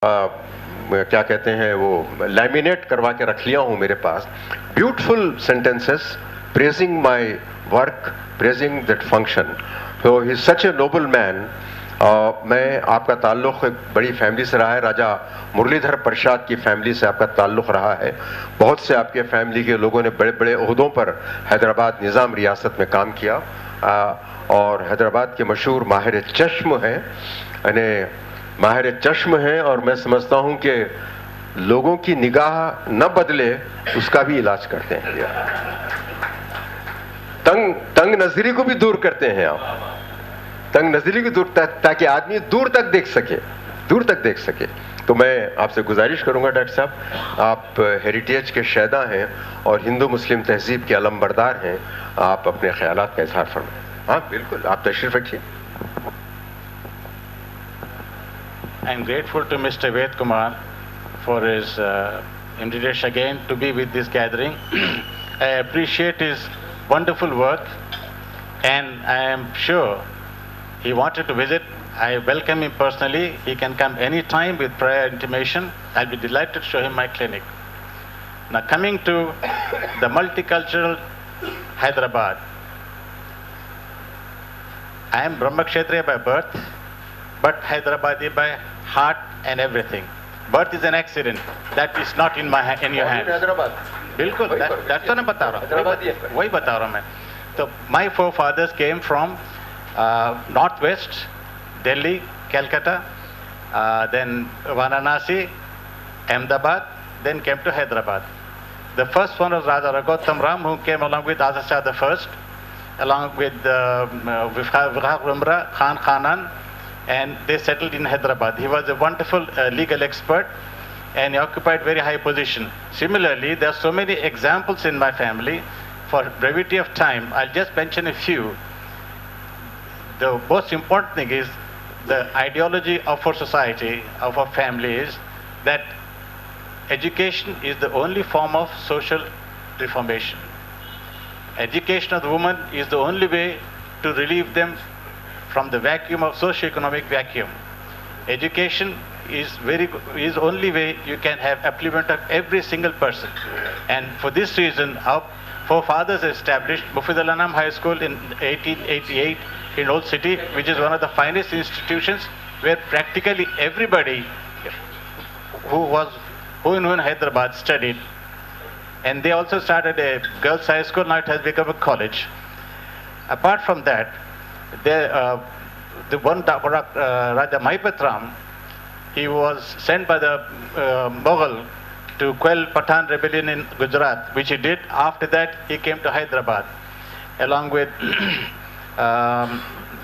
क्या कहते हैं वो लैमिनेट करवा के रख लिया हूँ मेरे पास. Beautiful sentences praising my work, praising that function. तो he is such a noble man. मैं आपका ताल्लुक़ एक बड़ी फैमिली से रहा है. राजा मुरलीधर प्रसाद की फैमिली से आपका ताल्लुक़ रहा है. बहुत से आपके फैमिली के लोगों ने बड़े बड़े ओहदों पर हैदराबाद निज़ाम रियासत में काम किया. और हैदराबाद के मशहूर माहिर चश्म हैं, यानी माहिर चश्म हैं. और मैं समझता हूं कि लोगों की निगाह न बदले उसका भी इलाज करते हैं. तंग नजरी को भी दूर करते हैं आप. तंग नजरी को दूर, ताकि आदमी दूर तक देख सके, दूर तक देख सके. तो मैं आपसे गुजारिश करूंगा डॉक्टर साहब, आप हेरिटेज के शैदा हैं और हिंदू मुस्लिम तहजीब के अलमबरदार हैं, आप अपने ख्यालात का इजहार फरमाएं. हाँ बिल्कुल, आप तशरीफ रखिए. I am grateful to Mr. Ved Kumar for his invitation again to be with this gathering. I appreciate his wonderful work, and I am sure he wanted to visit. I welcome him personally. He can come anytime with prior intimation. I'll be delighted to show him my clinic. Now coming to the multicultural Hyderabad. I am Brahma Kshatriya by birth, but Hyderabadi by heart and everything. Birth is an accident. That is not in your hands. Hyderabad बिल्कुल, that's what मैं बता रहा हूँ. वही बता रहा हूँ मैं. So my forefathers came from northwest, Delhi, Calcutta, then Varanasi, Ahmedabad, then came to Hyderabad. The first one was Raja Raghutam Ram, who came along with Azad Shah the first, along with Vihar Umra, Khan Khanan, and they settled in Hyderabad. He was a wonderful legal expert, and he occupied very high position. Similarly, there are so many examples in my family. For brevity of time, I'll just mention a few. The most important thing is the ideology of our society, of our family, is that education is the only form of social reformation. Education of the woman is the only way to relieve them from the vacuum of socio-economic vacuum. Education is only way you can have upliftment of every single person. And for this reason, our forefathers established Mufid Al-Anam High School in 1888 in Old City, which is one of the finest institutions where practically everybody who in Hyderabad studied. And they also started a girls' high school. Now it has become a college. Apart from that, the one Raja Mahibad Ram, he was sent by the Mughal to quell Pathan rebellion in Gujarat, which he did. After that, he came to Hyderabad, along with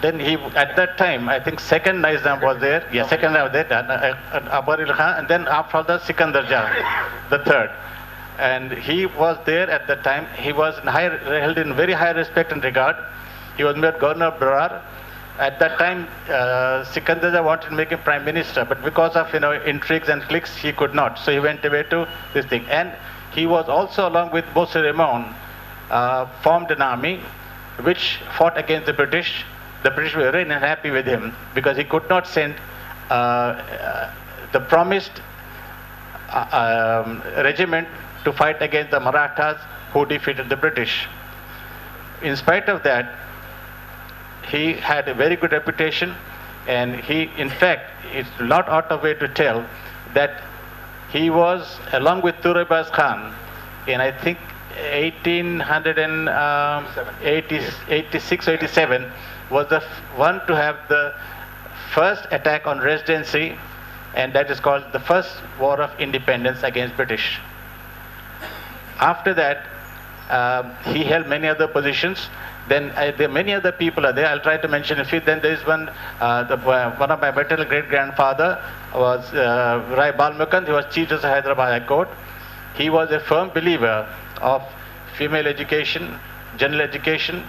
then he, at that time, I think second Nizam was there. Yeah, second Nizam was there, Abaril Khan, and then after that, Sikandar Jah, the third. And he was there at that time. He was held in very high respect and regard. He was made governor of Berar. At that time, Sikandar Jah wanted to make him prime minister, but because of intrigues and cliques, he could not. So he went away to this thing. And he was also, along with Bose Ramon, formed an army which fought against the British. The British were very unhappy with him because he could not send the promised regiment to fight against the Marathas who defeated the British. In spite of that, he had a very good reputation, and he, in fact, it's not out of way to tell that he was, along with Turabaz Khan, in I think 1886 or 87, was the one to have the first attack on Residency, and that is called the First War of Independence against British. After that, he held many other positions. Then there are many other people are there. I'll try to mention a few. Then there is one of my maternal great-grandfather was Rai Balmukand. He was Chief Justice of Hyderabad High Court. He was a firm believer of female education, general education,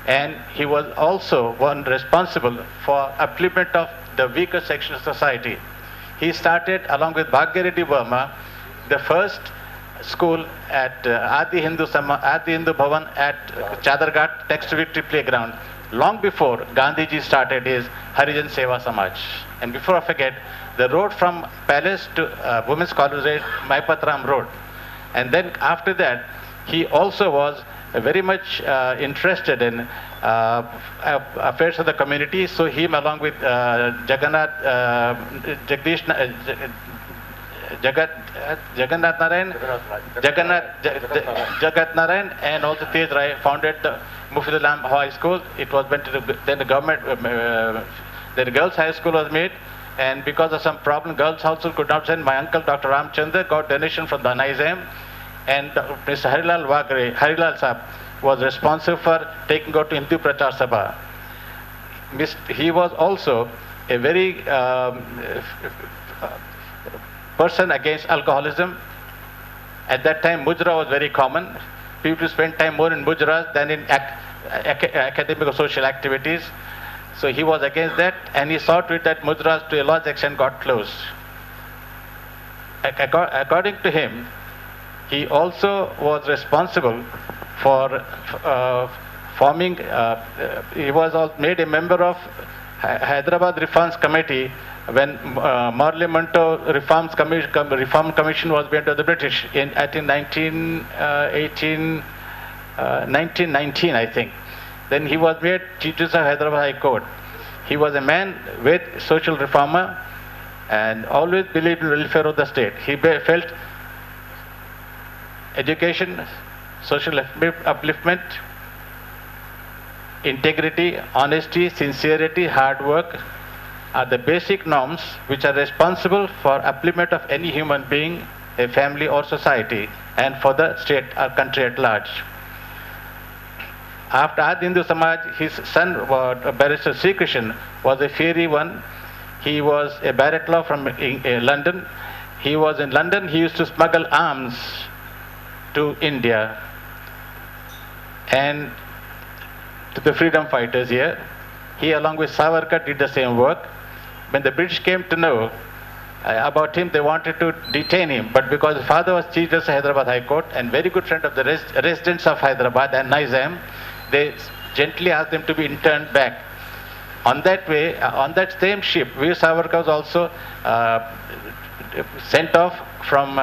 and he was also one responsible for upliftment of the weaker section of society. He started, along with Bhagya Reddy Verma, the first school at Adi Hindu Bhavan at Chadarghat next to Victory Playground, long before Gandhiji started his Harijan Seva Samaj. And before I forget, the road from Palace to Women's College, Maipatram Road. And then after that, he also was very much interested in affairs of the community. So him along with Jagannath, Jagdish, Jagannath Narayan, Jagat Narayan, and also Tej Rai founded the Mufidulam High School. It was went to then the government, then the girls' high school was made, and because of some problem, girls' high school could not send. My uncle, Dr. Ramchandra, got donation from the Nizam, and Mr. Harilal Wagre, Harilal Saab, was responsible for taking out to Hindu Prachar Sabha. He was also a very person against alcoholism. At that time, mujra was very common. People spent time more in mujras than in academic or social activities. So he was against that, and he saw to it that mujras to a large extent got closed. According to him, he also was responsible for forming, he was made a member of Hyderabad Reforms Committee when Morley Minto Reform Commission was made by the British in, I think, 1919, I think. Then he was made Chief Justice of Hyderabad High Court. He was a man with social reformer and always believed in the welfare of the state. He felt education, social upliftment, integrity, honesty, sincerity, hard work are the basic norms which are responsible for upliftment of any human being, a family or society, and for the state or country at large. After Adi Hindu Samaj, his son, Barrister Sri Krishnan, was a fiery one. He was a barrack law from London. He was in London. He used to smuggle arms to India and to the freedom fighters here. He, along with Savarkar, did the same work. When the British came to know about him, they wanted to detain him, but because his father was Chief Justice of Hyderabad High Court and very good friend of the residents of Hyderabad and Nizam, they gently asked them to be interned back. On that way, on that same ship, Veer Savarkar was also sent off from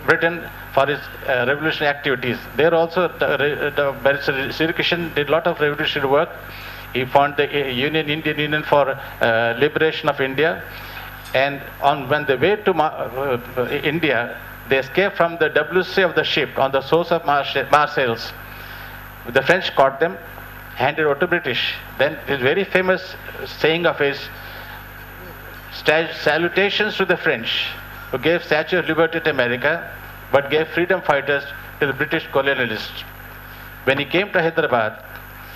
Britain for his revolutionary activities. There also, Barrister Sri Krishnan did a lot of revolutionary work. He formed the Indian Union for Liberation of India. And when they way to India, they escaped from the WC of the ship on the source of Marseilles. The French caught them, handed over to British. Then his very famous saying of his, salutations to the French, who gave Statue of Liberty to America, but gave freedom fighters to the British colonialists. When he came to Hyderabad,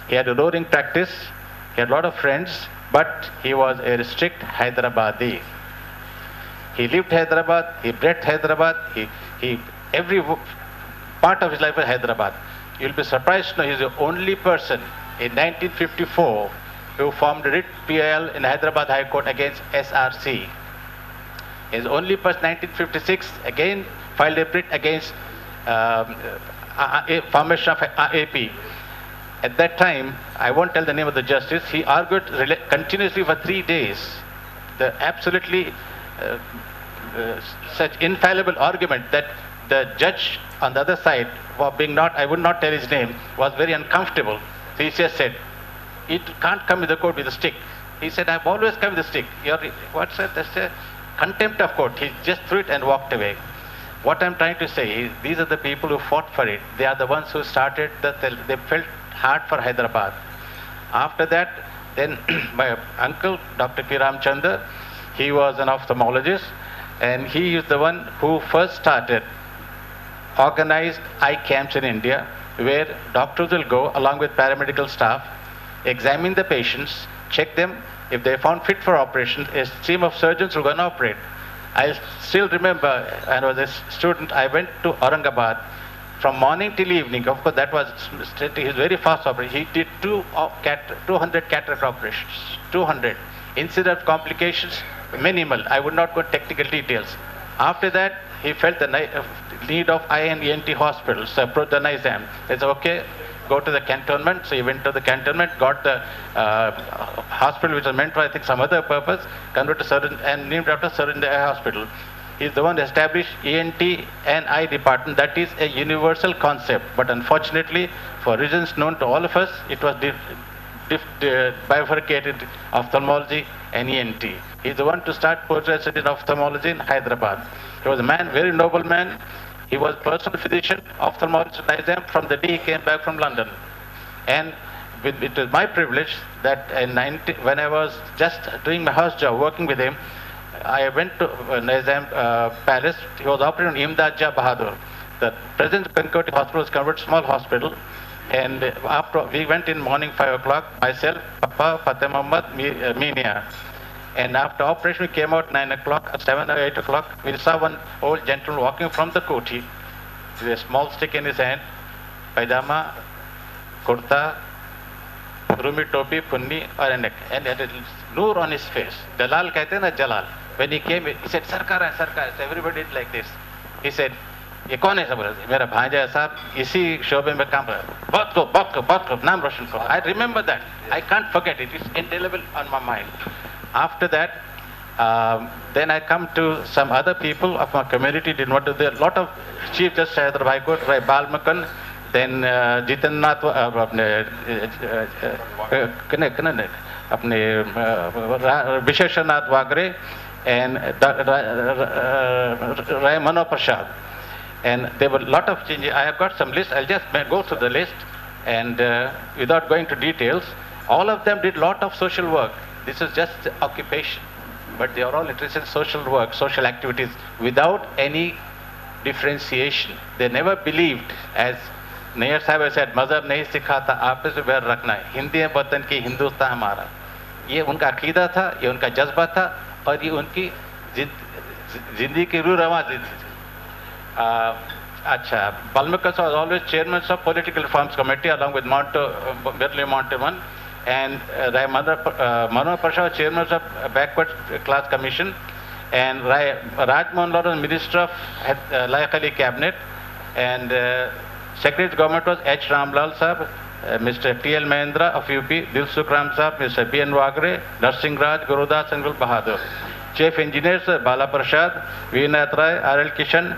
he had a roaring practice, he had a lot of friends, but he was a strict Hyderabadi. He lived Hyderabad, he bred Hyderabad, every part of his life was Hyderabad. You'll be surprised to know he's the only person in 1954 who formed a writ PIL in Hyderabad High Court against SRC. He's the only person, 1956, again filed a writ against formation of AP. At that time, I won't tell the name of the justice, he argued continuously for 3 days. The absolutely such infallible argument that the judge on the other side, I would not tell his name, was very uncomfortable. So he just said, it can't come with the court with a stick. He said, I've always come with a stick. What's that? That's a contempt of court. He just threw it and walked away. What I'm trying to say is, these are the people who fought for it. They are the ones who started, they felt hard for Hyderabad. After that, then my uncle, Dr. P. Ramchandra, he was an ophthalmologist, and he is the one who first started organized eye camps in India, where doctors will go along with paramedical staff, examine the patients, check them. If they are found fit for operation, a team of surgeons will go and operate. I still remember, when I was a student, I went to Aurangabad from morning till evening. Of course, that was his very fast operation. He did 200 cataract operations, 200. Instead of complications, minimal. I would not go into technical details. After that, he felt the need of eye and ENT hospitals, so approached the Nizam. He said, okay, go to the cantonment. So he went to the cantonment, got the hospital which was meant for, I think, some other purpose, converted to and named after Surrender Hospital. He's the one who established ENT and eye department. That is a universal concept. But unfortunately, for reasons known to all of us, it was bifurcated ophthalmology and ENT. He's the one to start postgraduate in ophthalmology in Hyderabad. He was a man, very noble man. He was personal physician, ophthalmologist in Nizam from the day he came back from London. And it was my privilege that when I was just doing my house job, working with him, I went to Nizam Palace. He was operating on Imdad Jah Bahadur. The present Concordia Hospital was converted small hospital. And after we went in morning 5 o'clock, myself, Papa, Fateh Muhammad, Minia. And after operation, we came out 9 o'clock, 7 or 8 o'clock. We saw one old gentleman walking from the koti with a small stick in his hand, pajama, kurta, rumi topi, punni, or a neck, and had a noor on his face. Jalal kehte na Jalal. When he came, he said, Sarkar hai, Sarkar. So everybody did like this. He said, ये कौन है सब? मेरा भांजा है साहब, इसी शोबे में काम कर रहा है. बहुत को नाम रोशन करो. I remember that. I can't forget it. It's indelible on my mind. After that, then I come to some other people of my community. Did not do there. A lot of Chief Justice Hyderabad High Court, Rai Balmakan, then Jitan Nath, अपने विशेषनाथ वागरे and Rai Mano Prasad. And there were a lot of changes. I have got some lists. I'll just go through the list, and without going to details, all of them did a lot of social work. This is just occupation, but they are all interested in social work, social activities, without any differentiation. They never believed, as Nair Sahib said, "Mazhab nahi sikhata, आपस में बैर रखना है. हिंदी है वतन की, हिंदुस्तान हमारा." ये उनका अकीदा था, ये उनका जज्बा था, और ये उनकी जिंदगी की रूह रवां जिंदगी. अच्छा, Balmakas was always chairman of Political Reforms Committee along with Birli Monteman, and Mano Prasad, chairman of Backward Class Commission, and Rajmohan Law was Minister of Layak Ali Cabinet, and Secretary of Government was H. Ramlal Sahab, Mr. T. L. Mahendra of UP, Dilsukh Ram Sahab, Mr. B. N. Wagre, Narsingh Raj, Gurudas and Gul Bahadur. Chief Engineers Bala Prasad, V. Nath Rai, R. L. Kishan,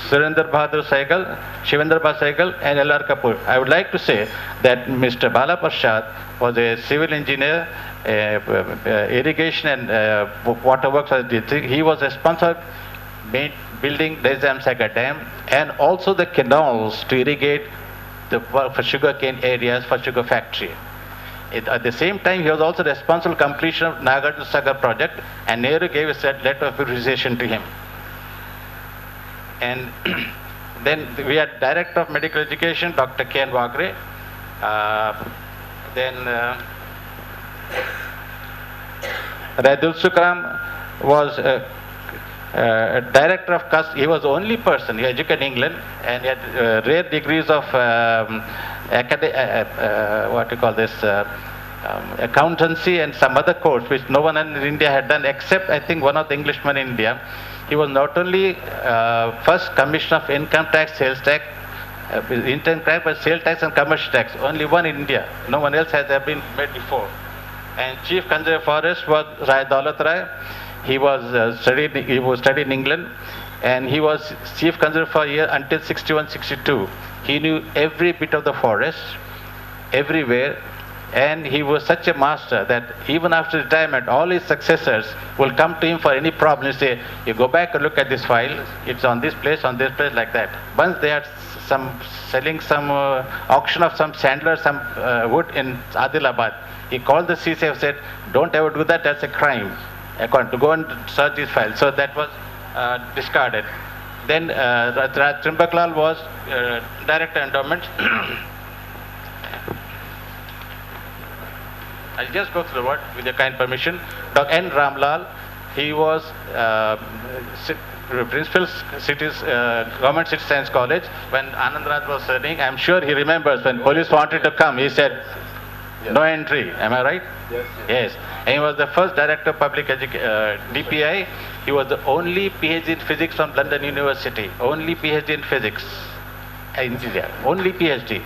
Surinder Bahadur Saigal, Shivendra Bhatt Saigal, and L. R. Kapoor. I would like to say that Mr. Bala Prasad was a civil engineer, irrigation and water works. He was responsible for building Nizam Sagar Dam and also the canals to irrigate for sugarcane areas for sugar factory. At the same time, he was also responsible for completion of Nagarjuna Sagar project, and Nehru gave a letter of appreciation to him. And then we had Director of Medical Education, Dr. K. N. Wagre. Then Dilsukh Ram was Director of Custom. He was the only person, he educated in England, and he had rare degrees of accountancy and some other course which no one in India had done except, I think, one of the Englishmen in India. He was not only first Commissioner of Income Tax, Sales Tax, Income Tax, but Sales Tax and Commercial Tax. Only one in India. No one else has ever been made before. And Chief Conservator of Forest was Rai Daulat Rai. He was studied in England, and he was Chief Conservator for a year until 61-62. He knew every bit of the forest, everywhere. And he was such a master that even after retirement, all his successors will come to him for any problem and say, you go back and look at this file, it's on this place, like that. Once they had selling some auction of some sandler, some wood in Adilabad, he called the CC and said, don't ever do that, that's a crime. To go and search this file. So that was discarded. Then Trimbaklal was Director Endowment. I'll just go through the word with your kind permission. Dr. N. Ramlal, he was Principal Government City Science College when Anand Raj was studying. I'm sure he remembers when police wanted to come, he said, no entry. Am I right? Yes. Yes. And he was the first Director of Public Education, DPI. He was the only PhD in physics from London University. Only PhD in physics in India. Only PhD.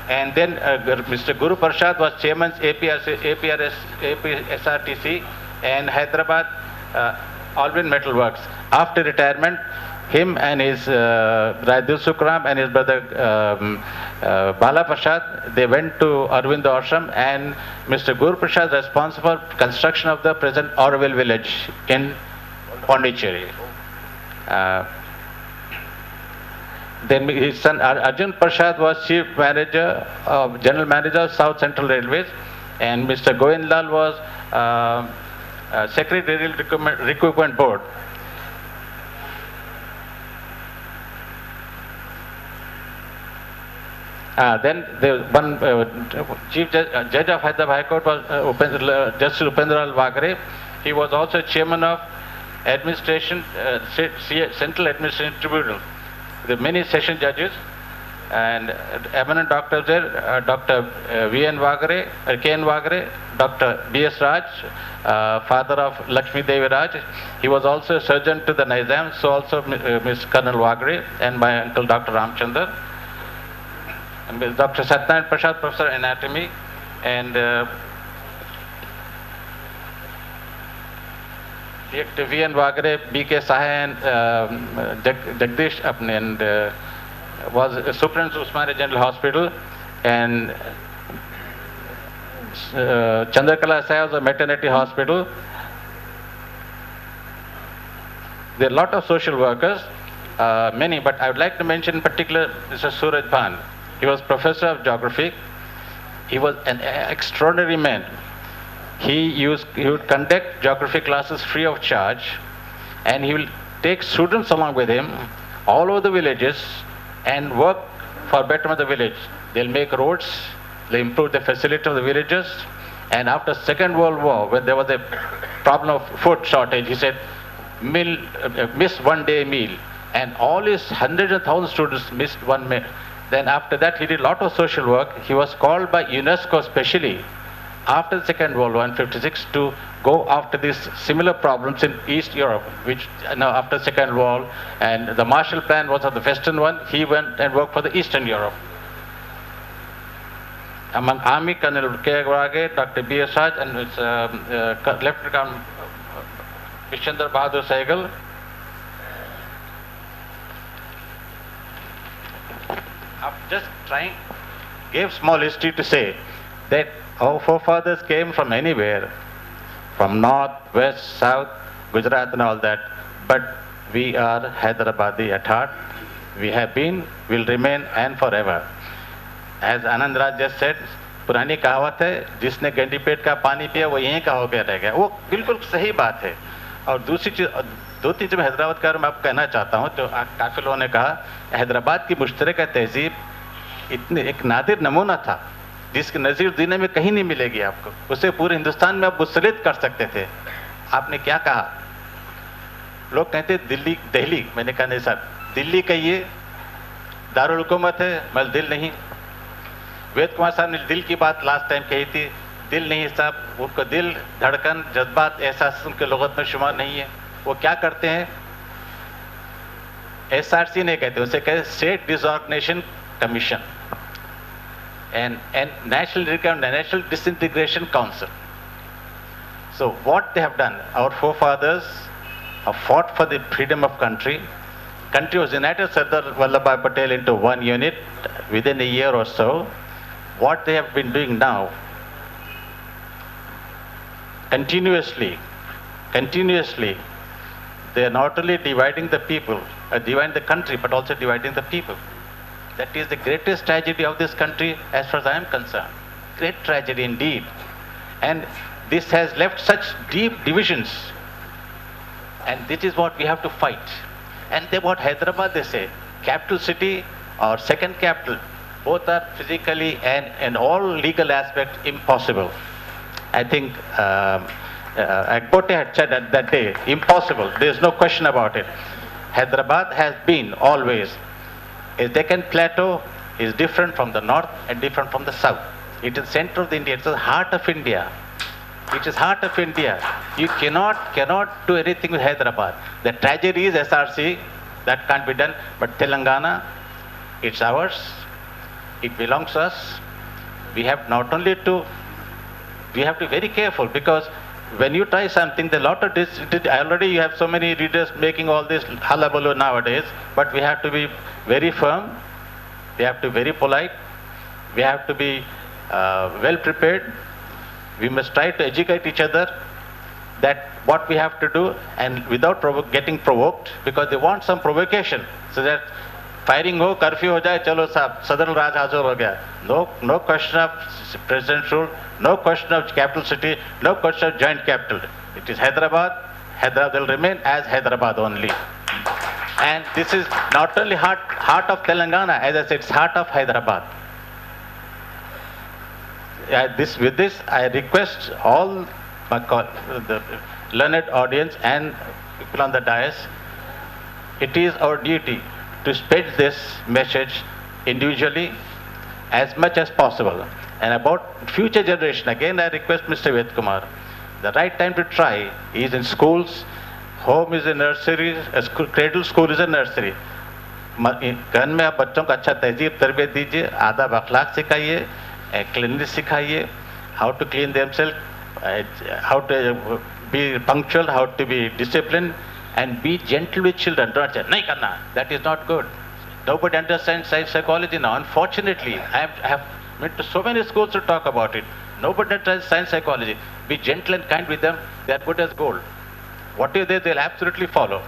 And then Mr. Guru Prasad was chairman APSRTC and Hyderabad Alvin Metal Works. After retirement, him and his Rajdil Sukram and his brother Bala Prasad, they went to Aurobindo Ashram, and Mr. Guru Prasad responsible for construction of the present Auroville village in Pondicherry. Then his son Arjun Prasad was chief manager, general manager of South Central Railways, and Mr. Govind Lal was secretary Rail Recruitment Board. Then the one chief judge of Hyderabad High Court was Justice Upendra Wagre. He was also chairman of administration, Central Administration Tribunal. There are many session judges and eminent doctors there, Dr. V.N. Wagre, K.N. Wagre, Dr. B.S. Raj, father of Lakshmi Devi Raj. He was also a surgeon to the Nizam, so also Ms. Colonel Wagre and my uncle Dr. Ramchandra. And with Dr. Satyanarayana Prasad, Professor Anatomy, and Dr. V.N. Wagre, B.K. Sahay, and Jagdish Apne, and was Superintendent Usmania General Hospital, and Chandrakala Sahay was a maternity hospital. There are a lot of social workers, many, but I would like to mention in particular Mr. Suraj Bhan. He was professor of geography. He was an extraordinary man. He would conduct geography classes free of charge, and he will take students along with him all over the villages and work for betterment of the village. They'll make roads, they improve the facility of the villages, and after Second World War, when there was a problem of food shortage, he said, miss one day meal, and all his hundreds of thousands of students missed one meal. Then after that, he did a lot of social work. He was called by UNESCO specially after the Second World War in 1956 to go after these similar problems in East Europe, which now after Second World, and the Marshall Plan was of the Western one. He went and worked for the Eastern Europe. Among Army, Colonel K. Wagre, Dr. B.S. Raj, and Lieutenant Colonel Vishchandra Bahadur Sehgal. I'm just gave small history to say that our forefathers came from anywhere, from north, west, south, Gujarat and all that, but we are Hyderabadi at heart. We have been, will remain, and forever. As Anand Raj just said, पुरानी कहावत है, जिसने गंदी पेट का पानी पिया वो यहीं का होकर रह गया. वो बिल्कुल सही बात है. और दूसरी चीज, दो तीन चीज हैदराबाद का मैं आपको कहना चाहता हूँ. तो काफी लोगों ने कहा हैदराबाद की मुश्तरका तहजीब इतने एक नादिर नमूना था जिसकी नज़ीर दुनिया में कहीं नहीं मिलेगी आपको. उसे पूरे हिंदुस्तान में आप मुस्तरद कर सकते थे. आपने क्या कहा? लोग कहते दिल्ली दिल्ली. मैंने कहा नहीं सर, दिल्ली कहिए, दारुल हुकूमत है, मगर दिल नहीं. वेद कुमार साहब ने दिल की बात लास्ट टाइम कही थी. दिल नहीं साहब, उनको दिल, धड़कन, जज्बात, एहसास उनके लुगत में शुमार नहीं है. वो क्या करते हैं? SRC नहीं कहते, उसे कहते state disorganisation commission and National Disintegration Council. So what they have done, our forefathers have fought for the freedom of country. Country was united, Sardar Vallabhbhai Patel, into one unit within a year or so. What they have been doing now, continuously, they are not only dividing the people, dividing the country, but also dividing the people. That is the greatest tragedy of this country as far as I am concerned. Great tragedy indeed. And this has left such deep divisions. And this is what we have to fight. And about Hyderabad, they say, capital city or second capital, both are physically and in all legal aspects impossible. I think Akbote had said that day, impossible. There is no question about it. Hyderabad has been always, a Deccan Plateau is different from the north and different from the south. It is center of India. It is the heart of India. It is heart of India. You cannot do anything with Hyderabad. The tragedy is SRC. That can't be done. But Telangana, it's ours. it belongs to us. We have not only to, we have to be very careful, because when you try something, the lot of this, already you have so many readers making all this hullabaloo nowadays, but we have to be very firm, we have to be very polite, we have to be well prepared, we must try to educate each other that what we have to do, and without getting provoked, because they want some provocation, so that firing ho, curfew ho jaye, chalo sahab, Southern Raj Hazur ho gaya. No question of president's rule, no question of capital city, no question of joint capital. It is Hyderabad. Hyderabad will remain as Hyderabad only. And this is not only heart of Telangana, as I said, it's heart of Hyderabad. With this, I request all the learned audience and people on the dais, it is our duty to spread this message individually as much as possible. And about future generation, again I request Mr. Ved Kumar, the right time to try is in schools. Home is a nursery, cradle school is a nursery. घर में आप बच्चों को अच्छा तहजीब तरबियत दीजिए, आदाब अखलाक सिखाइए, cleanliness सिखाइए, how to clean themselves, how to be punctual, how to be disciplined, and be gentle with children. Don't say, nahi karna, that is not good. Nobody understands science psychology now. Unfortunately, I have been to so many schools to talk about it. Nobody understands science psychology. Be gentle and kind with them. They are good as gold. Whatever they'll absolutely follow.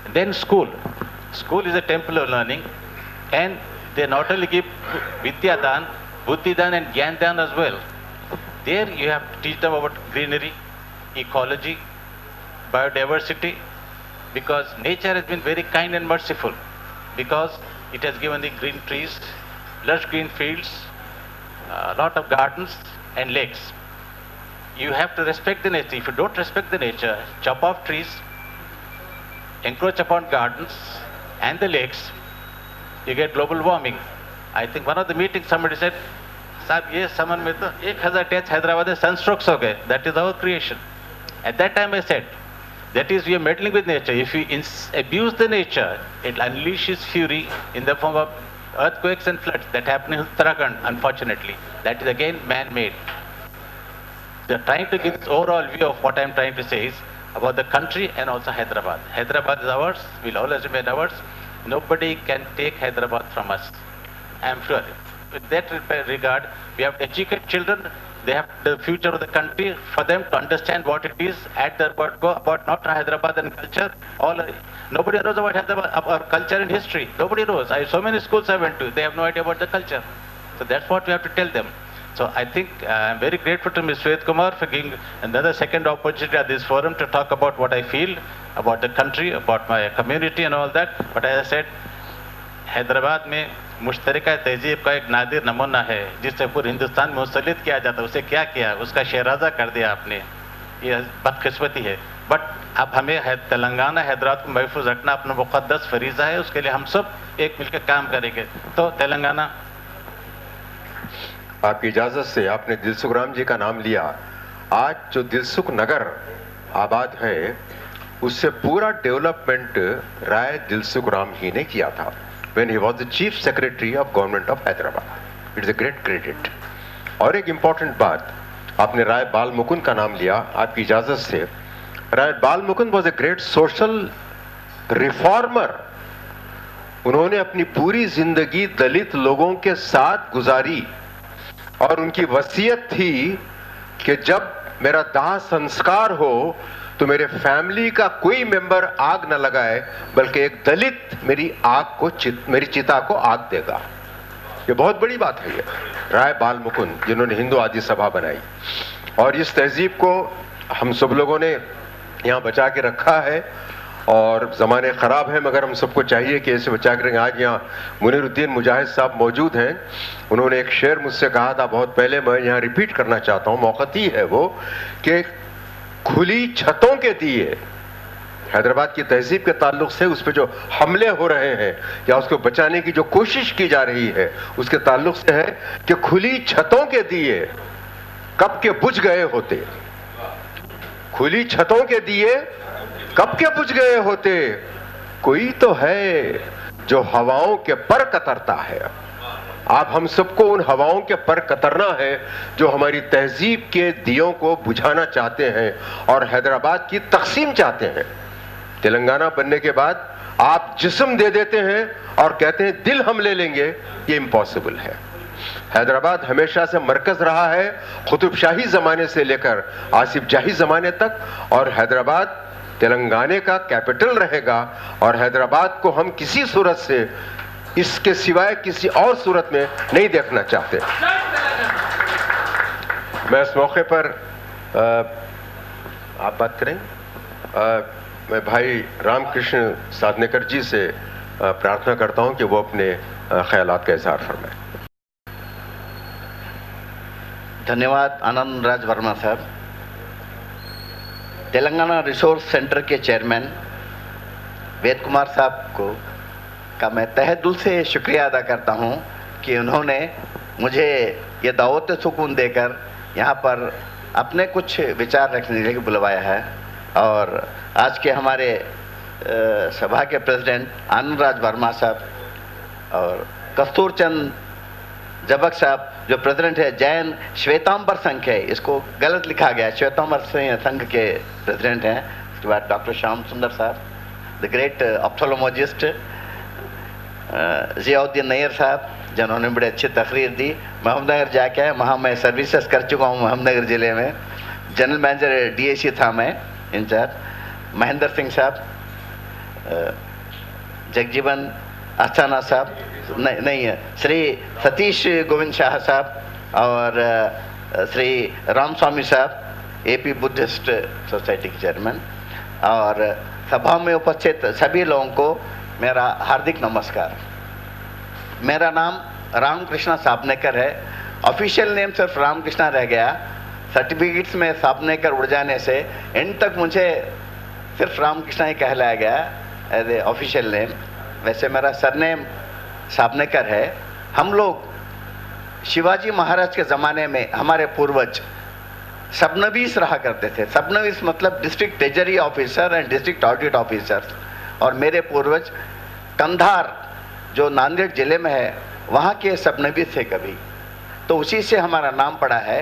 And then school. School is a temple of learning, and they not only give Vidya Dan, Buddhi Dan and Gyan Dan as well. There you have to teach them about greenery, ecology, biodiversity, because nature has been very kind and merciful, because it has given the green trees, lush green fields, a lot of gardens and lakes. You have to respect the nature. If you don't respect the nature, chop off trees, encroach upon gardens and the lakes, you get global warming. I think one of the meetings somebody said, "Sahab, ye saman mein to 1000 deaths Hyderabad mein sunstroke ho gaye." That is our creation. At that time I said, that is, we are meddling with nature. If we abuse the nature, it unleashes fury in the form of earthquakes and floods that happen in Uttarakhand, unfortunately. That is again man-made. They are trying to give this overall view of what I am trying to say is about the country and also Hyderabad. Hyderabad is ours, will always remain ours. Nobody can take Hyderabad from us. I am sure. With that regard, we have to educate children. They have the future of the country, for them to understand what it is, at the word go about not Hyderabad and culture. Nobody knows about Hyderabad, about culture and history. Nobody knows. So many schools I went to, they have no idea about the culture. So that's what we have to tell them. So I think I'm very grateful to Mr. Ved Kumar for giving another second opportunity at this forum to talk about what I feel about the country, about my community and all that. But as I said, Hyderabad में मुश्तरका तहजीब का एक नादिर नमूना है जिससे पूरे हिंदुस्तान में मुसल्लित किया जाता है। उसे क्या किया, उसका शहराजा कर दिया आपने, ये बदकिस्मती है। बट अब हमें तेलंगाना हैदराबाद को महफूज रखना अपना मुक़द्दस फरीज़ा है, उसके लिए हम सब एक मिलकर काम करेंगे। तो तेलंगाना, आपकी इजाज़त से, आपने दिलसुख राम जी का नाम लिया। आज जो दिलसुख नगर आबाद है उससे पूरा डेवलपमेंट राय दिलसुख राम ही ने किया था, when he was the chief secretary of government of Hyderabad. It is a great credit. और एक important बात, आपने राय बाल मुकुंद का नाम लिया, आपकी इजाज़त से। राय बाल Mukund was a great social reformer. उन्होंने अपनी पूरी जिंदगी दलित लोगों के साथ गुजारी और उनकी वसीयत थी कि जब मेरा दाह संस्कार हो तो मेरे फैमिली का कोई मेंबर आग न लगाए, बल्कि एक दलित मेरी चिता को आग देगा। ये बहुत बड़ी बात है। ये राय बाल मुकुंद जिन्होंने हिंदू आदि सभा बनाई, और इस तहजीब को हम सब लोगों ने यहाँ बचा के रखा है। और ज़माने ख़राब है मगर हम सबको चाहिए कि ऐसे बचा के रखें। आज यहाँ मुनीरुद्दीन मुजाहिद साहब मौजूद हैं, उन्होंने एक शेर मुझसे कहा था बहुत पहले, मैं यहाँ रिपीट करना चाहता हूँ। मौक़ती है वो कि खुली छतों के दिए, हैदराबाद की तहजीब के ताल्लुक से उस पर जो हमले हो रहे हैं या उसको बचाने की जो कोशिश की जा रही है उसके ताल्लुक से है कि खुली छतों के दिए कब के बुझ गए होते, खुली छतों के दिए कब के बुझ गए होते, कोई तो है जो हवाओं के पर कतरता है। आप हम सबको उन हवाओं के पर कतरना है जो हमारी तहजीब के दियों को बुझाना चाहते हैं और हैदराबाद की तकसीम चाहते हैं। तेलंगाना बनने के बाद आप जिस्म दे देते हैं और कहते हैं दिल हम ले लेंगे, ये इम्पॉसिबल है। हैदराबाद हमेशा से मरकज रहा है, कुतुब शाही जमाने से लेकर आसिफ जाही जमाने तक, और हैदराबाद तेलंगाना का कैपिटल रहेगा। और हैदराबाद को हम किसी सूरत से, इसके सिवाय किसी और सूरत में नहीं देखना चाहते। मैं इस मौके पर आप बात करें, मैं भाई रामकृष्ण साधनेकर जी से प्रार्थना करता हूं कि वो अपने ख्यालात का इजहार फरमाएं। धन्यवाद आनंद राज वर्मा साहब। तेलंगाना रिसोर्स सेंटर के चेयरमैन वेद कुमार साहब का मैं तहे दिल से शुक्रिया अदा करता हूं कि उन्होंने मुझे ये दावत सुकून देकर यहाँ पर अपने कुछ विचार रखने के लिए बुलवाया है। और आज के हमारे सभा के प्रेसिडेंट आनंद राज वर्मा साहब और कस्तूर चंद जबक साहब जो प्रेसिडेंट है जैन श्वेतांबर संघ है, इसको गलत लिखा गया, श्वेतांबर संघ के प्रेसिडेंट हैं। उसके बाद डॉक्टर श्याम सुंदर साहब, द ग्रेट ऑप्थोलमोलॉजिस्ट जियाउद्दीन नैयर साहब, जिन्होंने बड़े अच्छी तकरीर दी। मोहम्मदनगर जाके आए, वहाँ मैं सर्विसेज कर चुका हूँ मोहम्मदनगर ज़िले में, जनरल मैनेजर DAC था मैं इंचार्ज। महेंद्र सिंह साहब, जगजीवन अस्थाना साहब, नहीं है, श्री सतीश गोविंद शाह साहब और श्री राम स्वामी साहब, AP बुद्धिस्ट सोसाइटी के चेयरमैन, और सभा में उपस्थित सभी लोगों को मेरा हार्दिक नमस्कार। मेरा नाम रामकृष्णा साबनेकर है। ऑफिशियल नेम सिर्फ रामकृष्णा रह गया, सर्टिफिकेट्स में साबनेकर उड़ जाने से एंड तक मुझे सिर्फ रामकृष्णा ही कहलाया गया एज ए ऑफिशियल नेम। वैसे मेरा सरनेम साबनेकर है। हम लोग शिवाजी महाराज के ज़माने में हमारे पूर्वज सबनवीस रहा करते थे। सबनवीस मतलब district treasury officer and district audit officer. और मेरे पूर्वज कंधार जो नांदेड़ ज़िले में है वहाँ के सबनवीस थे कभी, तो उसी से हमारा नाम पड़ा है,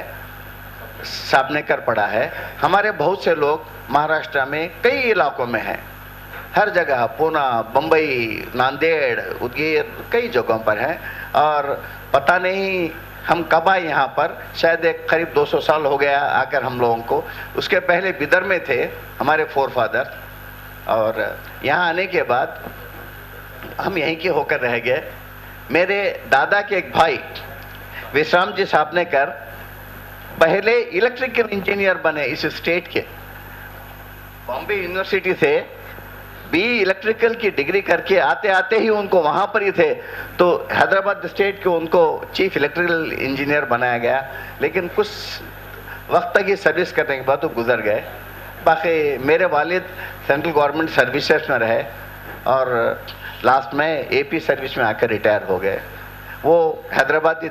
साबनेकर पड़ा है। हमारे बहुत से लोग महाराष्ट्र में कई इलाकों में हैं, हर जगह, पूना, बम्बई, नांदेड़, उदगीर, कई जगहों पर हैं। और पता नहीं हम कब आए यहाँ पर, शायद एक करीब 200 साल हो गया आकर हम लोगों को। उसके पहले बिदर में थे हमारे फोरफादर, और यहाँ आने के बाद हम यहीं के होकर रह गए। मेरे दादा के एक भाई विश्राम जी साबनेकर पहले इलेक्ट्रिकल इंजीनियर बने इस स्टेट के। बॉम्बे यूनिवर्सिटी से BE इलेक्ट्रिकल की डिग्री करके आते आते ही उनको वहाँ पर ही थे, तो हैदराबाद स्टेट के उनको चीफ इलेक्ट्रिकल इंजीनियर बनाया गया। लेकिन कुछ वक्त तक ही सर्विस करने के बाद तो गुजर गए। बाकी मेरे वालिद सेंट्रल गवर्नमेंट सर्विसेज में रहे और लास्ट में AP सर्विस में आकर रिटायर हो गए। वो हैदराबाद